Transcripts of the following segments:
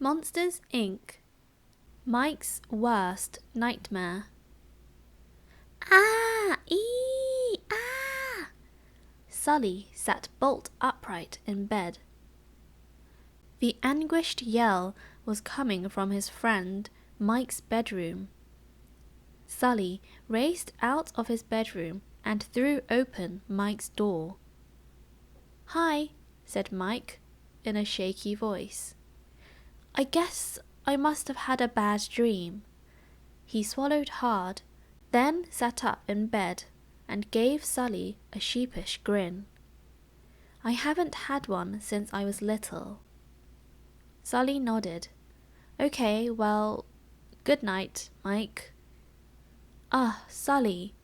Monsters, Inc. Mike's worst nightmare. Ah! Ee! Ah! Sully sat bolt upright in bed. The anguished yell was coming from his friend Mike's bedroom. Sully raced out of his bedroom and threw open Mike's door. "Hi," said Mike in a shaky voice. "I guess I must have had a bad dream." He swallowed hard, then sat up in bed and gave Sully a sheepish grin. "I haven't had one since I was little." Sully nodded. "Okay, well, good night, Mike." "Ah, Sully,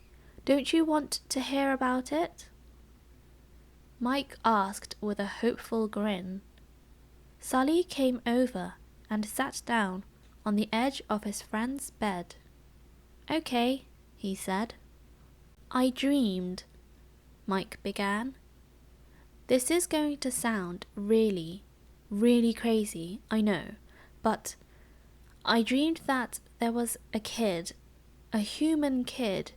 don't you want to hear about it?" Mike asked with a hopeful grin. Sully came over and sat down on the edge of his friend's bed. "Okay," he said. "I dreamed," Mike began. "This is going to sound really, really crazy, I know, but I dreamed that there was a kid, a human kid,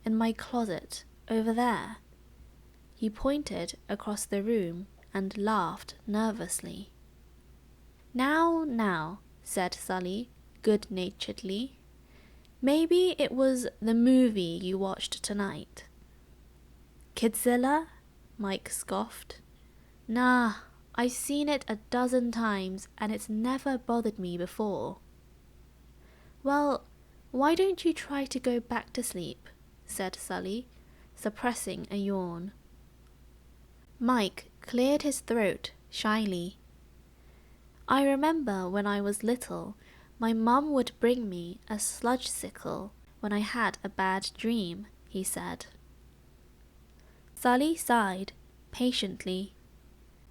in my closet over there." He pointed across the room and laughed nervously. Now, said Sully good-naturedly. "Maybe it was the movie you watched tonight." "Kidzilla?" Mike scoffed. "Nah, I've seen it a dozen times and it's never bothered me before." "Well, why don't you try to go back to sleep?" said Sully, suppressing a yawn. Mike cleared his throat shyly. "I remember when I was little, my mum would bring me a sludge-sickle when I had a bad dream," he said. Sully sighed patiently,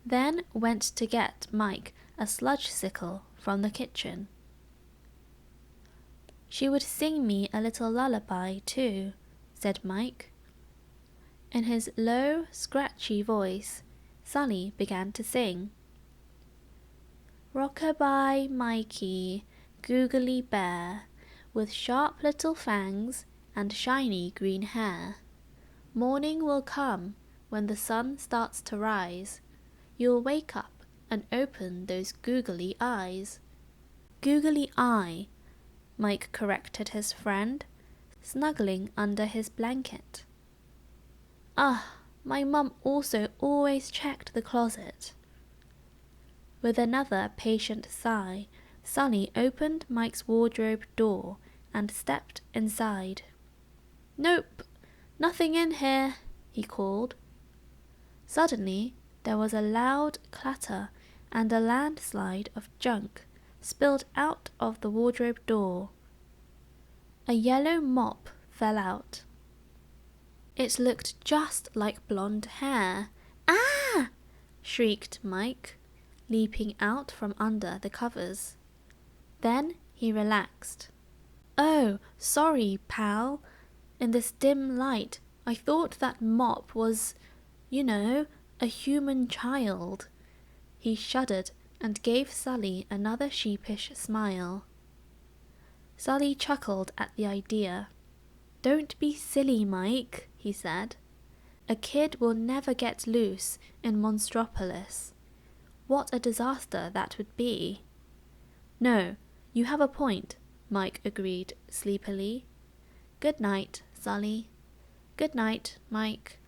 then went to get Mike a sludge-sickle from the kitchen. "She would sing me a little lullaby too," said Mike. In his low, scratchy voice, Sully began to sing. "Rock-a-bye, Mikey, googly bear, with sharp little fangs and shiny green hair. Morning will come when the sun starts to rise. You'll wake up and open those googly eyes." "Googly eye," Mike corrected his friend, snuggling under his blanket. "Ah, my mum also always checked the closet." With another patient sigh, Sully opened Mike's wardrobe door and stepped inside. "Nope, nothing in here," he called. Suddenly, there was a loud clatter and a landslide of junk spilled out of the wardrobe door. A yellow mop fell out. It looked just like blonde hair. "Ah!" shrieked Mike, leaping out from under the covers. Then he relaxed. "Oh, sorry, pal. In this dim light, I thought that mop was, a human child." He shuddered and gave Sully another sheepish smile. Sully chuckled at the idea. "Don't be silly, Mike," he said. "A kid will never get loose in Monstropolis. What a disaster that would be." "No, you have a point," Mike agreed sleepily. "Good night, Sully." "Good night, Mike."